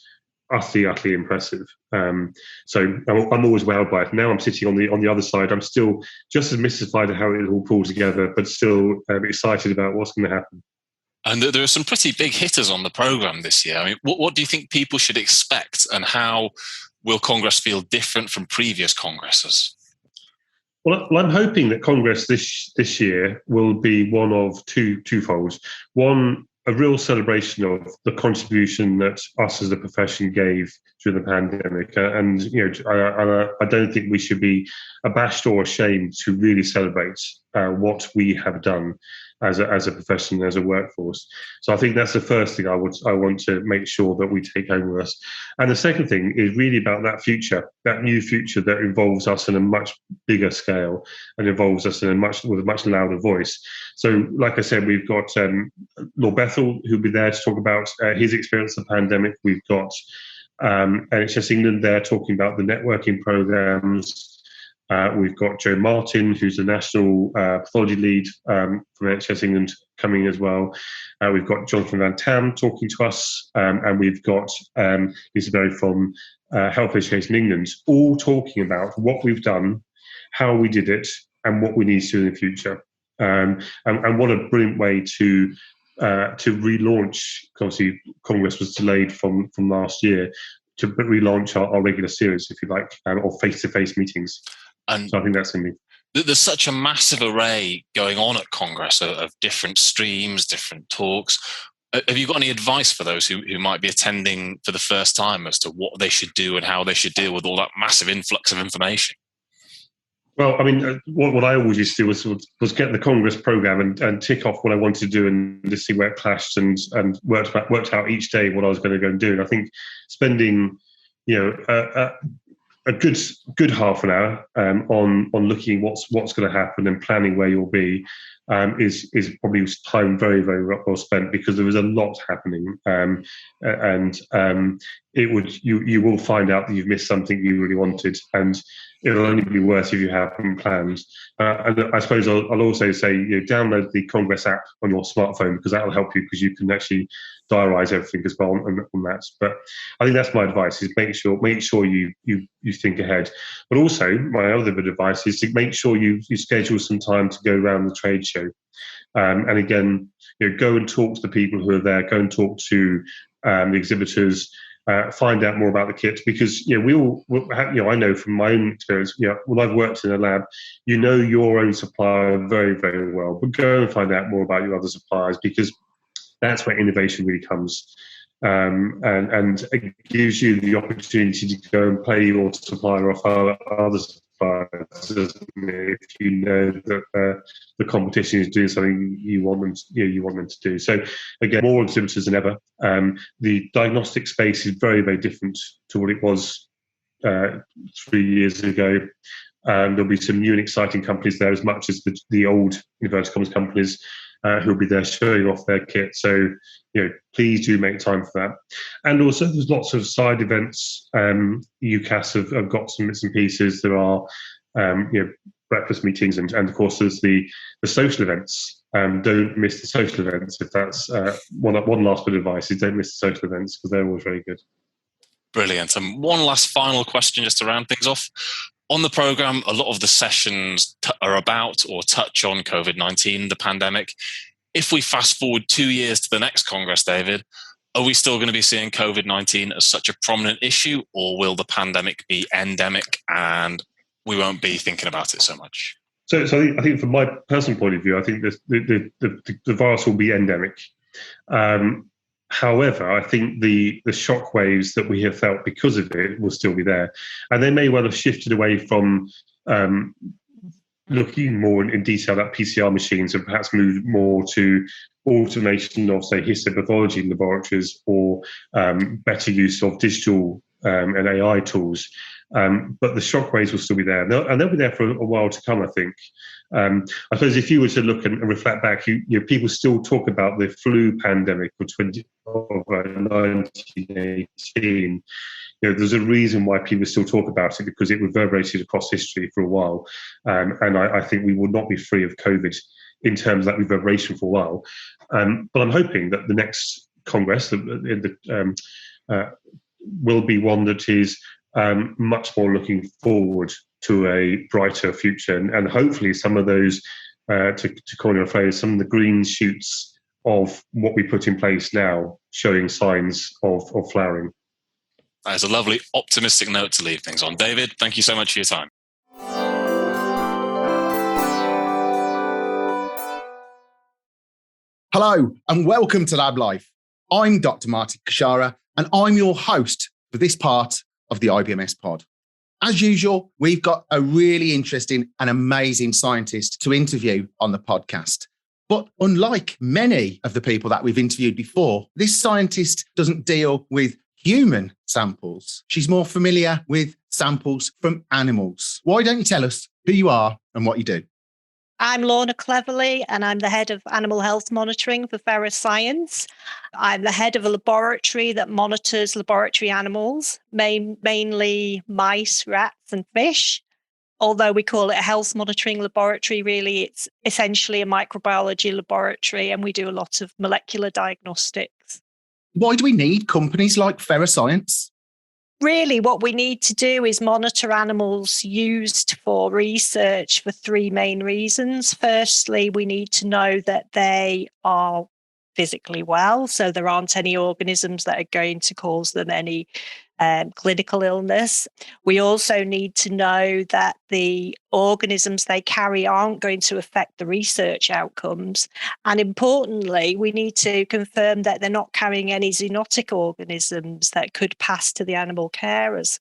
utterly impressive. So I'm always wowed by it. Now I'm sitting on the other side. I'm still just as mystified at how it all pulls together, but still excited about what's going to happen. And there are some pretty big hitters on the program this year. I mean, what do you think people should expect, and how will Congress feel different from previous Congresses? Well, I'm hoping that Congress this year will be one of twofolds. One, a real celebration of the contribution that us as a profession gave during the pandemic, and I don't think we should be abashed or ashamed to really celebrate what we have done as a profession, as a workforce. So I think that's the first thing I want to make sure that we take home with us. And the second thing is really about that future, that new future that involves us in a much bigger scale and involves us with a much louder voice. So, like I said, we've got Lord Bethel, who'll be there to talk about his experience of the pandemic. We've got NHS England there talking about the networking programs. We've got Joe Martin, who's the national pathology lead from NHS England, coming as well. We've got Jonathan Van Tam talking to us, and we've got Lisa Berry from Health Education England, all talking about what we've done, how we did it, and what we need to do in the future. And what a brilliant way to relaunch. Obviously, Congress was delayed from last year, to relaunch our regular series, if you like, of face-to-face meetings. And so I think that's going to be. There's such a massive array going on at Congress of different streams, different talks. Have you got any advice for those who might be attending for the first time as to what they should do and how they should deal with all that massive influx of information? Well, I mean, what I always used to do was get the Congress program and tick off what I wanted to do and just see where it clashed, and worked out each day what I was going to go and do. And I think spending a good half an hour on looking what's going to happen and planning where you'll be is probably time very, very well spent, because there is a lot happening, and you will find out that you've missed something you really wanted, and it'll only be worse if you haven't planned. And I suppose I'll also say, download the Congress app on your smartphone, because that'll help you, because you can actually diarise everything as well on that. But I think that's my advice: is make sure you think ahead. But also, my other bit of advice is to make sure you schedule some time to go around the trade show. And again, go and talk to the people who are there. Go and talk to the exhibitors. Find out more about the kits, because we all I know from my own experience, when I've worked in a lab, your own supplier very, very well, but go and find out more about your other suppliers, because that's where innovation really comes, and it gives you the opportunity to go and play your supplier off other suppliers, if you know that the competition is doing something you want them to do. So again, more exhibitors than ever. The diagnostic space is very, very different to what it was 3 years ago. There'll be some new and exciting companies there, as much as the old inverted commas companies who'll be there showing off their kit. So please do make time for that. And also, there's lots of side events. UCAS have got some bits and pieces. There are breakfast meetings, and of course there's the social events. Don't miss the social events. If that's one last bit of advice, is don't miss the social events, because they're always very good. Brilliant. And one last final question just to round things off. On the programme, a lot of the sessions are about or touch on COVID-19, the pandemic. If we fast forward 2 years to the next Congress, David, are we still going to be seeing COVID-19 as such a prominent issue, or will the pandemic be endemic and we won't be thinking about it so much? So I think from my personal point of view, I think the virus will be endemic. However, I think the shock waves that we have felt because of it will still be there. And they may well have shifted away from looking more in detail at PCR machines, and perhaps moved more to automation of, say, histopathology laboratories, or better use of digital and AI tools. But the shockwaves will still be there, and they'll be there for a while to come, I think. I suppose if you were to look and reflect back, people still talk about the flu pandemic of 1918. There's a reason why people still talk about it, because it reverberated across history for a while. And I think we will not be free of COVID in terms of that reverberation for a while. But I'm hoping that the next Congress will be one that is much more looking forward to a brighter future, and hopefully some of those, to coin a phrase, some of the green shoots of what we put in place now showing signs of flowering. That is a lovely optimistic note to leave things on. David, thank you so much for your time. Hello and welcome to LabLife. I'm Dr. Martin Khechara, and I'm your host for this part of the IBMS pod. As usual, we've got a really interesting and amazing scientist to interview on the podcast. But unlike many of the people that we've interviewed before, this scientist doesn't deal with human samples. She's more familiar with samples from animals. Why don't you tell us who you are and what you do? I'm Lorna Cleverly, and I'm the head of animal health monitoring for Fera Science. I'm the head of a laboratory that monitors laboratory animals, mainly mice, rats, and fish. Although we call it a health monitoring laboratory, really, it's essentially a microbiology laboratory, and we do a lot of molecular diagnostics. Why do we need companies like Fera Science? Really, what we need to do is monitor animals used for research for three main reasons. Firstly, we need to know that they are physically well, so there aren't any organisms that are going to cause them any clinical illness. We also need to know that the organisms they carry aren't going to affect the research outcomes. And importantly, we need to confirm that they're not carrying any zoonotic organisms that could pass to the animal carers.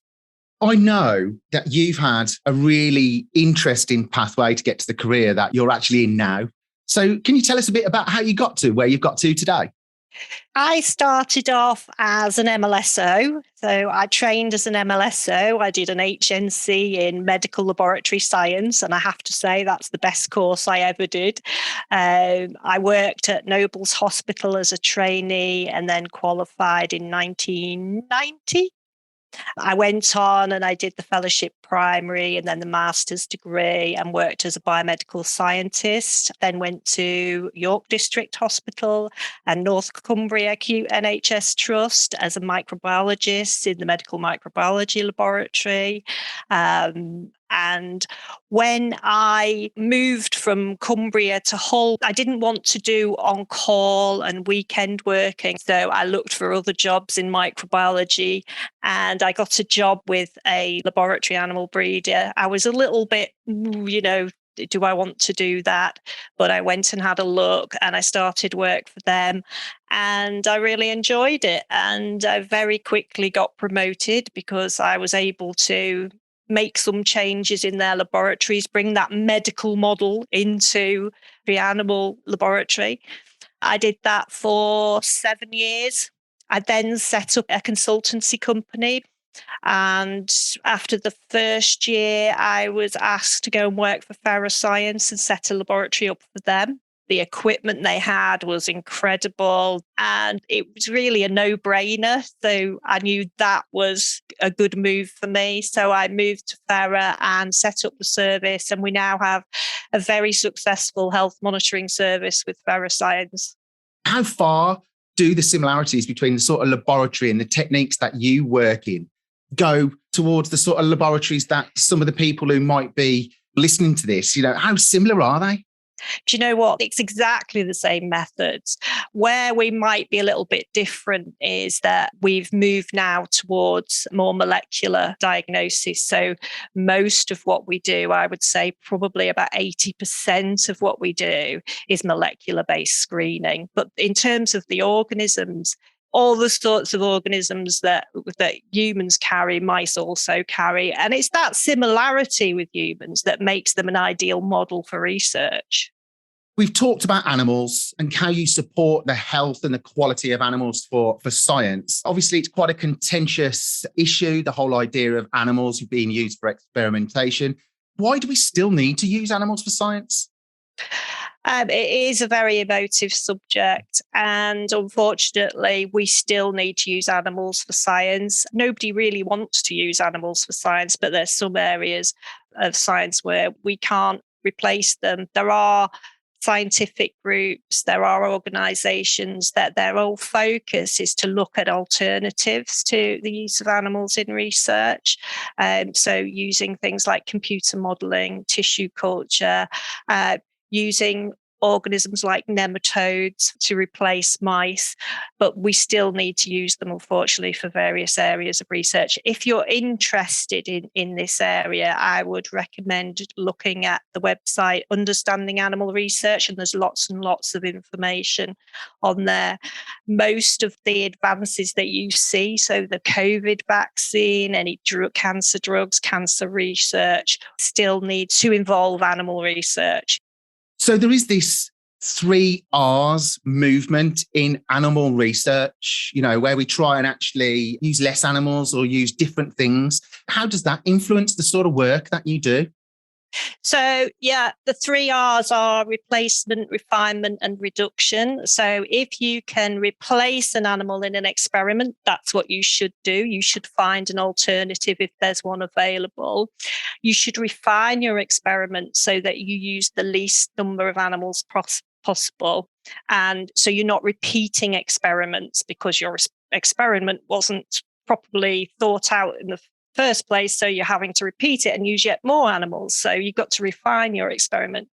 I know that you've had a really interesting pathway to get to the career that you're actually in now. So can you tell us a bit about how you got to where you've got to today? I started off as an MLSO. So I trained as an MLSO. I did an HNC in medical laboratory science. And I have to say, that's the best course I ever did. I worked at Nobles Hospital as a trainee and then qualified in 1990. I went on and I did the fellowship primary and then the master's degree and worked as a biomedical scientist. Then went to York District Hospital and North Cumbria Acute NHS Trust as a microbiologist in the medical microbiology laboratory. And when I moved from Cumbria to Hull, I didn't want to do on-call and weekend working. So I looked for other jobs in microbiology and I got a job with a laboratory animal breeder. I was a little bit, do I want to do that? But I went and had a look and I started work for them and I really enjoyed it. And I very quickly got promoted because I was able to make some changes in their laboratories, bring that medical model into the animal laboratory. I did that for 7 years. I then set up a consultancy company. And after the first year, I was asked to go and work for Fera Science and set a laboratory up for them. The equipment they had was incredible and it was really a no-brainer. So I knew that was a good move for me. So I moved to Fera and set up the service. And we now have a very successful health monitoring service with Fera Science. How far do the similarities between the sort of laboratory and the techniques that you work in go towards the sort of laboratories that some of the people who might be listening to this, how similar are they? Do you know what? It's exactly the same methods. Where we might be a little bit different is that we've moved now towards more molecular diagnosis. So most of what we do, I would say probably about 80% of what we do is molecular-based screening. But in terms of the organisms, all the sorts of organisms that humans carry, mice also carry. And it's that similarity with humans that makes them an ideal model for research. We've talked about animals and how you support the health and the quality of animals for science. Obviously, it's quite a contentious issue, the whole idea of animals being used for experimentation. Why do we still need to use animals for science? It is a very emotive subject, and unfortunately, we still need to use animals for science. Nobody really wants to use animals for science, but there's some areas of science where we can't replace them. There are scientific groups, there are organisations that their whole focus is to look at alternatives to the use of animals in research. So using things like computer modelling, tissue culture, using organisms like nematodes to replace mice, but we still need to use them, unfortunately, for various areas of research. If you're interested in this area, I would recommend looking at the website Understanding Animal Research, and there's lots and lots of information on there. Most of the advances that you see, so the COVID vaccine, any cancer drugs, cancer research, still need to involve animal research. So there is this 3 R's movement in animal research, where we try and actually use less animals or use different things. How does that influence the sort of work that you do? So, the 3 R's are replacement, refinement, and reduction. So if you can replace an animal in an experiment, that's what you should do. You should find an alternative if there's one available. You should refine your experiment so that you use the least number of animals possible. And so you're not repeating experiments because your experiment wasn't properly thought out in the first place, so you're having to repeat it and use yet more animals. So you've got to refine your experiment.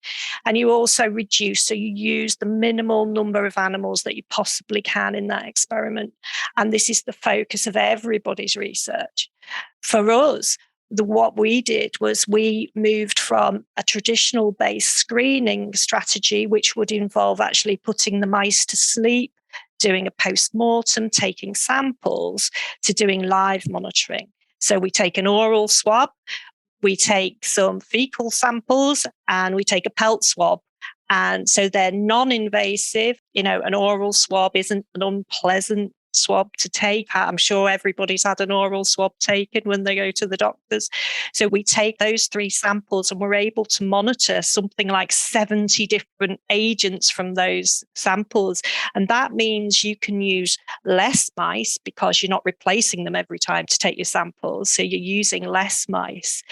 And you also reduce, so you use the minimal number of animals that you possibly can in that experiment. And this is the focus of everybody's research. For us, what we did was we moved from a traditional based screening strategy, which would involve actually putting the mice to sleep, doing a post-mortem, taking samples, to doing live monitoring. So we take an oral swab, we take some fecal samples, and we take a pelt swab. And so they're non-invasive. An oral swab isn't an unpleasant swab to take. I'm sure everybody's had an oral swab taken when they go to the doctors. So we take those 3 samples and we're able to monitor something like 70 different agents from those samples. And that means you can use less mice because you're not replacing them every time to take your samples. So you're using less mice.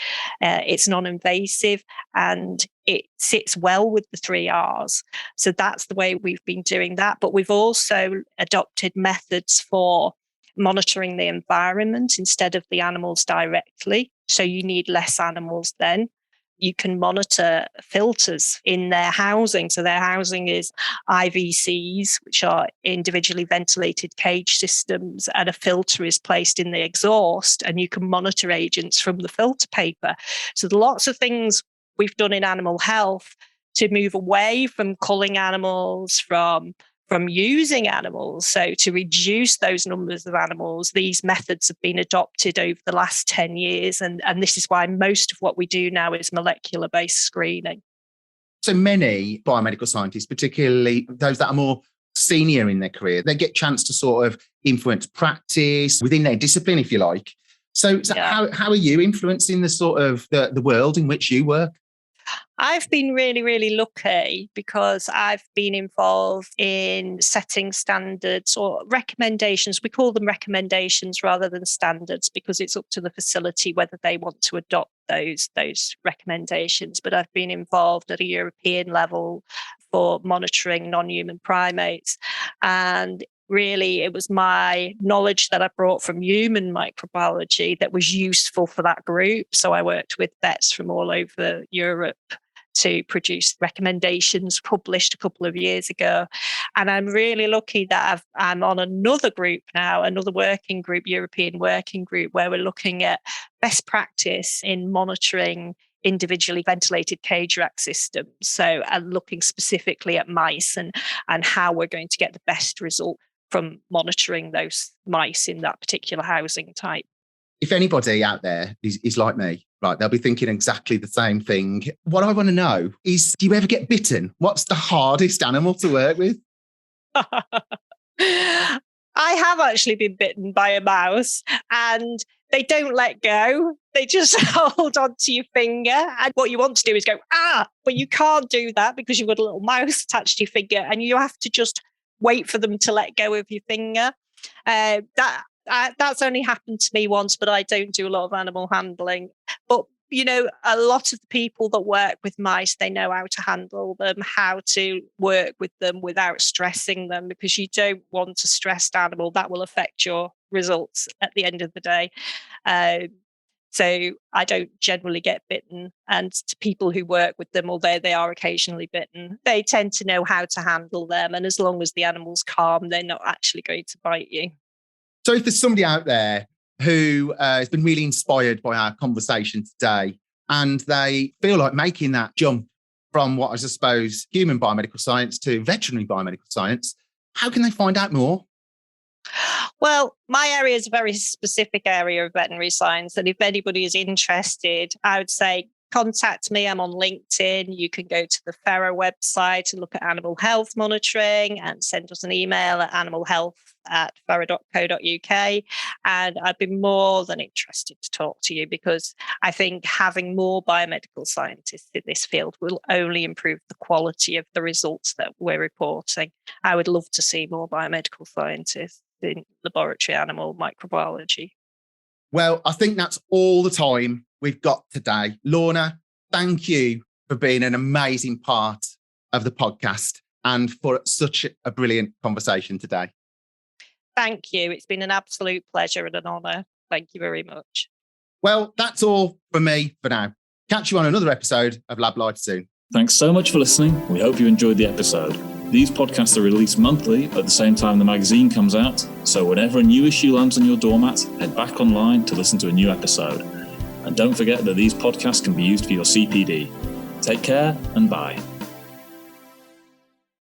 It's non-invasive and it sits well with the 3 R's. So that's the way we've been doing that. But we've also adopted methods for monitoring the environment instead of the animals directly. So you need less animals then. You can monitor filters in their housing. So their housing is IVCs, which are individually ventilated cage systems, and a filter is placed in the exhaust, and you can monitor agents from the filter paper. So there are lots of things we've done in animal health to move away from culling animals, from using animals. So to reduce those numbers of animals, these methods have been adopted over the last 10 years. And this is why most of what we do now is molecular-based screening. So many biomedical scientists, particularly those that are more senior in their career, they get a chance to sort of influence practice within their discipline, if you like. So yeah. How are you influencing the sort of the world in which you work? I've been really, really lucky because I've been involved in setting standards or recommendations. We call them recommendations rather than standards because it's up to the facility whether they want to adopt those recommendations. But I've been involved at a European level for monitoring non-human primates. And really, it was my knowledge that I brought from human microbiology that was useful for that group. So I worked with vets from all over Europe to produce recommendations published a couple of years ago. And I'm really lucky that I'm on another group now, another working group, European working group, where we're looking at best practice in monitoring individually ventilated cage rack systems. So looking specifically at mice and how we're going to get the best result from monitoring those mice in that particular housing type. If anybody out there is like me, right, they'll be thinking exactly the same thing. What I want to know is, do you ever get bitten? What's the hardest animal to work with? I have actually been bitten by a mouse and they don't let go. They just hold onto your finger. And what you want to do is go, but you can't do that because you've got a little mouse attached to your finger and you have to just wait for them to let go of your finger. That's only happened to me once, but I don't do a lot of animal handling. But, a lot of the people that work with mice, they know how to handle them, how to work with them without stressing them, because you don't want a stressed animal. That will affect your results at the end of the day. So I don't generally get bitten. And to people who work with them, although they are occasionally bitten, they tend to know how to handle them. And as long as the animal's calm, they're not actually going to bite you. So if there's somebody out there who has been really inspired by our conversation today and they feel like making that jump from what I suppose human biomedical science to veterinary biomedical science, how can they find out more? Well, my area is a very specific area of veterinary science. And if anybody is interested, I would say contact me. I'm on LinkedIn. You can go to the Fera website and look at animal health monitoring and send us an email at animalhealth@fera.co.uk. And I'd be more than interested to talk to you because I think having more biomedical scientists in this field will only improve the quality of the results that we're reporting. I would love to see more biomedical scientists in laboratory animal microbiology. Well, I think that's all the time we've got today. Lorna, thank you for being an amazing part of the podcast and for such a brilliant conversation today. Thank you. It's been an absolute pleasure and an honour. Thank you very much. Well, that's all from me for now. Catch you on another episode of LabLife soon. Thanks so much for listening. We hope you enjoyed the episode. These podcasts are released monthly at the same time the magazine comes out, so whenever a new issue lands on your doormat, head back online to listen to a new episode. And don't forget that these podcasts can be used for your CPD. Take care and bye.